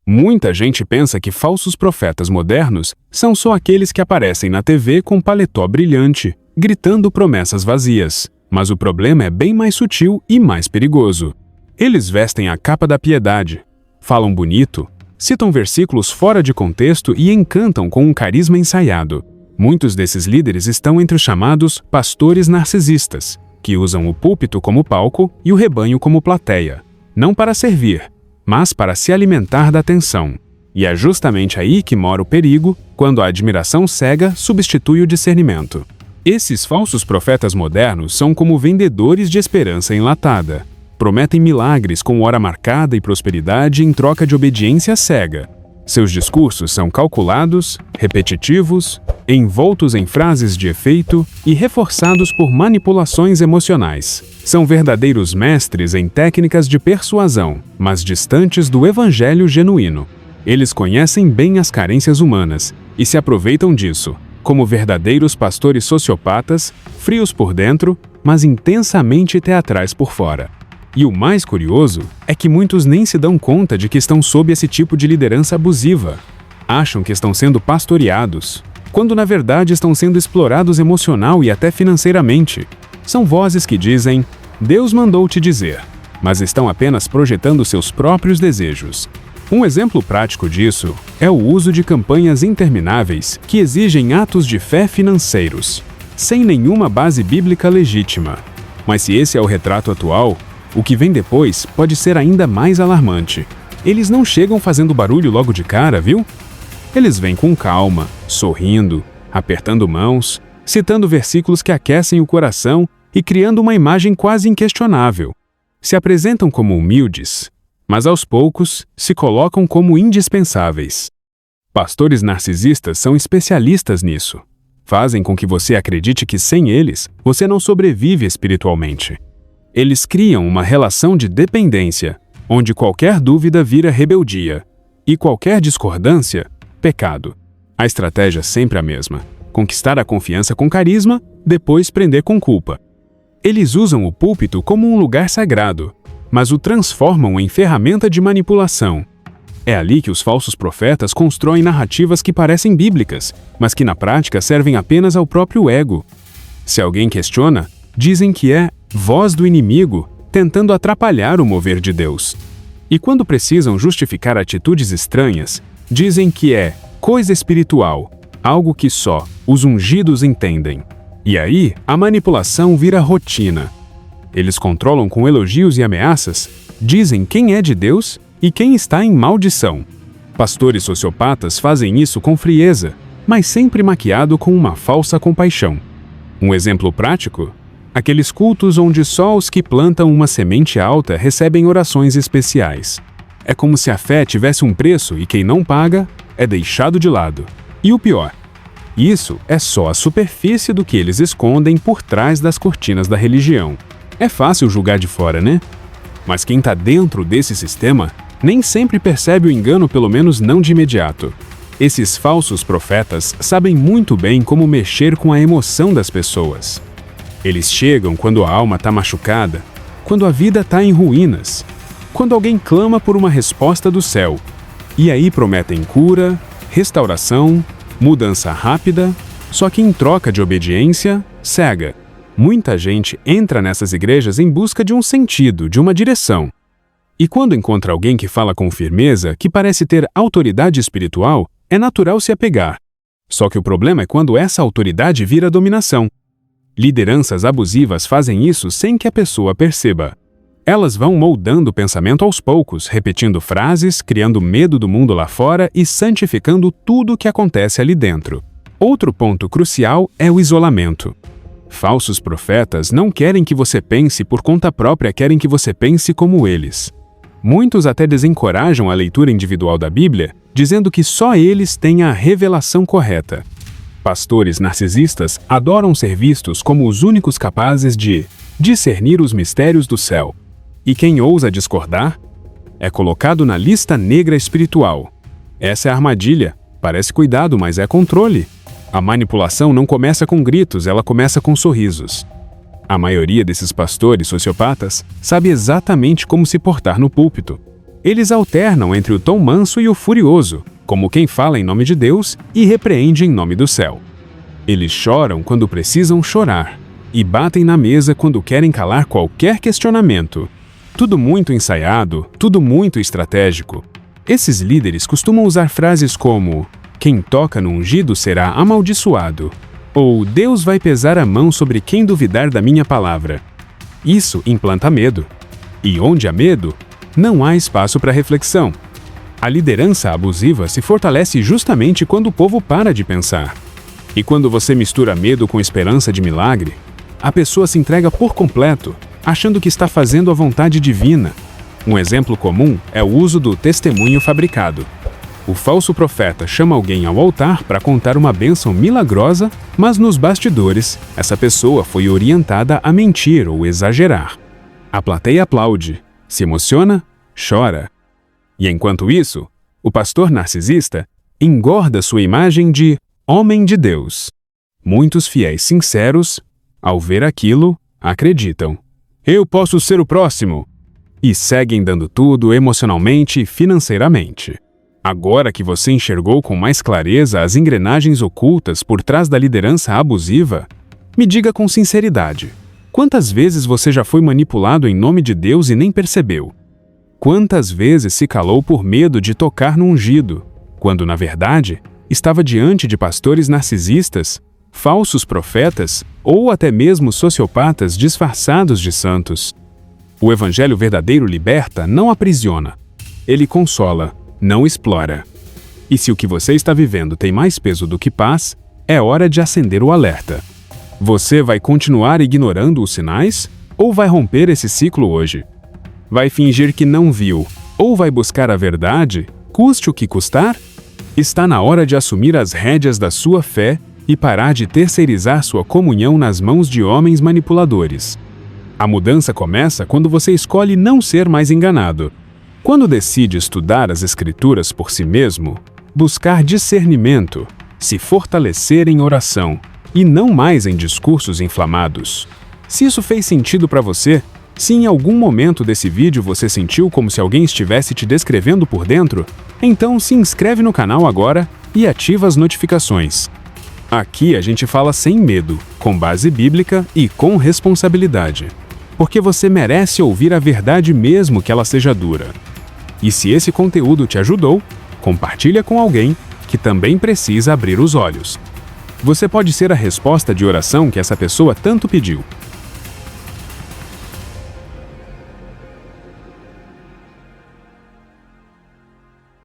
Muita gente pensa que falsos profetas modernos são só aqueles que aparecem na TV com paletó brilhante, gritando promessas vazias. Mas o problema é bem mais sutil e mais perigoso. Eles vestem a capa da piedade, falam bonito, citam versículos fora de contexto e encantam com um carisma ensaiado. Muitos desses líderes estão entre os chamados pastores narcisistas, que usam o púlpito como palco e o rebanho como plateia, não para servir, mas para se alimentar da atenção. E é justamente aí que mora o perigo, quando a admiração cega substitui o discernimento. Esses falsos profetas modernos são como vendedores de esperança enlatada. Prometem milagres com hora marcada e prosperidade em troca de obediência cega. Seus discursos são calculados, repetitivos, envoltos em frases de efeito e reforçados por manipulações emocionais. São verdadeiros mestres em técnicas de persuasão, mas distantes do evangelho genuíno. Eles conhecem bem as carências humanas e se aproveitam disso, como verdadeiros pastores sociopatas, frios por dentro, mas intensamente teatrais por fora. E o mais curioso é que muitos nem se dão conta de que estão sob esse tipo de liderança abusiva. Acham que estão sendo pastoreados, quando na verdade estão sendo explorados emocional e até financeiramente. São vozes que dizem, Deus mandou te dizer, mas estão apenas projetando seus próprios desejos. Um exemplo prático disso é o uso de campanhas intermináveis que exigem atos de fé financeiros, sem nenhuma base bíblica legítima. Mas se esse é o retrato atual, o que vem depois pode ser ainda mais alarmante. Eles não chegam fazendo barulho logo de cara, viu? Eles vêm com calma, sorrindo, apertando mãos, citando versículos que aquecem o coração e criando uma imagem quase inquestionável. Se apresentam como humildes, mas aos poucos se colocam como indispensáveis. Pastores narcisistas são especialistas nisso. Fazem com que você acredite que sem eles, você não sobrevive espiritualmente. Eles criam uma relação de dependência, onde qualquer dúvida vira rebeldia e qualquer discordância, pecado. A estratégia é sempre a mesma: conquistar a confiança com carisma, depois prender com culpa. Eles usam o púlpito como um lugar sagrado, mas o transformam em ferramenta de manipulação. É ali que os falsos profetas constroem narrativas que parecem bíblicas, mas que na prática servem apenas ao próprio ego. Se alguém questiona, dizem que é voz do inimigo tentando atrapalhar o mover de Deus. E quando precisam justificar atitudes estranhas, dizem que é coisa espiritual, algo que só os ungidos entendem. E aí, a manipulação vira rotina. Eles controlam com elogios e ameaças, dizem quem é de Deus e quem está em maldição. Pastores sociopatas fazem isso com frieza, mas sempre maquiado com uma falsa compaixão. Um exemplo prático? Aqueles cultos onde só os que plantam uma semente alta recebem orações especiais. É como se a fé tivesse um preço e quem não paga é deixado de lado. E o pior, isso é só a superfície do que eles escondem por trás das cortinas da religião. É fácil julgar de fora, né? Mas quem está dentro desse sistema nem sempre percebe o engano, pelo menos não de imediato. Esses falsos profetas sabem muito bem como mexer com a emoção das pessoas. Eles chegam quando a alma está machucada, quando a vida está em ruínas, quando alguém clama por uma resposta do céu. E aí prometem cura, restauração, mudança rápida, só que em troca de obediência cega. Muita gente entra nessas igrejas em busca de um sentido, de uma direção. E quando encontra alguém que fala com firmeza, que parece ter autoridade espiritual, é natural se apegar. Só que o problema é quando essa autoridade vira dominação. Lideranças abusivas fazem isso sem que a pessoa perceba. Elas vão moldando o pensamento aos poucos, repetindo frases, criando medo do mundo lá fora e santificando tudo o que acontece ali dentro. Outro ponto crucial é o isolamento. Falsos profetas não querem que você pense por conta própria, querem que você pense como eles. Muitos até desencorajam a leitura individual da Bíblia, dizendo que só eles têm a revelação correta. Pastores narcisistas adoram ser vistos como os únicos capazes de discernir os mistérios do céu. E quem ousa discordar é colocado na lista negra espiritual. Essa é a armadilha. Parece cuidado, mas é controle. A manipulação não começa com gritos, ela começa com sorrisos. A maioria desses pastores sociopatas sabe exatamente como se portar no púlpito. Eles alternam entre o tom manso e o furioso, como quem fala em nome de Deus e repreende em nome do céu. Eles choram quando precisam chorar e batem na mesa quando querem calar qualquer questionamento. Tudo muito ensaiado, tudo muito estratégico. Esses líderes costumam usar frases como "quem toca no ungido será amaldiçoado" ou "Deus vai pesar a mão sobre quem duvidar da minha palavra". Isso implanta medo. E onde há medo, não há espaço para reflexão. A liderança abusiva se fortalece justamente quando o povo para de pensar. E quando você mistura medo com esperança de milagre, a pessoa se entrega por completo, achando que está fazendo a vontade divina. Um exemplo comum é o uso do testemunho fabricado. O falso profeta chama alguém ao altar para contar uma bênção milagrosa, mas nos bastidores, essa pessoa foi orientada a mentir ou exagerar. A plateia aplaude, se emociona, chora. E enquanto isso, o pastor narcisista engorda sua imagem de homem de Deus. Muitos fiéis sinceros, ao ver aquilo, acreditam. Eu posso ser o próximo! E seguem dando tudo emocionalmente e financeiramente. Agora que você enxergou com mais clareza as engrenagens ocultas por trás da liderança abusiva, me diga com sinceridade, quantas vezes você já foi manipulado em nome de Deus e nem percebeu? Quantas vezes se calou por medo de tocar no ungido, quando, na verdade, estava diante de pastores narcisistas, falsos profetas ou até mesmo sociopatas disfarçados de santos? O evangelho verdadeiro liberta, não aprisiona. Ele consola, não explora. E se o que você está vivendo tem mais peso do que paz, é hora de acender o alerta. Você vai continuar ignorando os sinais ou vai romper esse ciclo hoje? Vai fingir que não viu ou vai buscar a verdade, custe o que custar? Está na hora de assumir as rédeas da sua fé e parar de terceirizar sua comunhão nas mãos de homens manipuladores. A mudança começa quando você escolhe não ser mais enganado. Quando decide estudar as Escrituras por si mesmo, buscar discernimento, se fortalecer em oração e não mais em discursos inflamados. Se isso fez sentido para você, se em algum momento desse vídeo você sentiu como se alguém estivesse te descrevendo por dentro, então se inscreve no canal agora e ativa as notificações. Aqui a gente fala sem medo, com base bíblica e com responsabilidade. Porque você merece ouvir a verdade mesmo que ela seja dura. E se esse conteúdo te ajudou, compartilha com alguém que também precisa abrir os olhos. Você pode ser a resposta de oração que essa pessoa tanto pediu.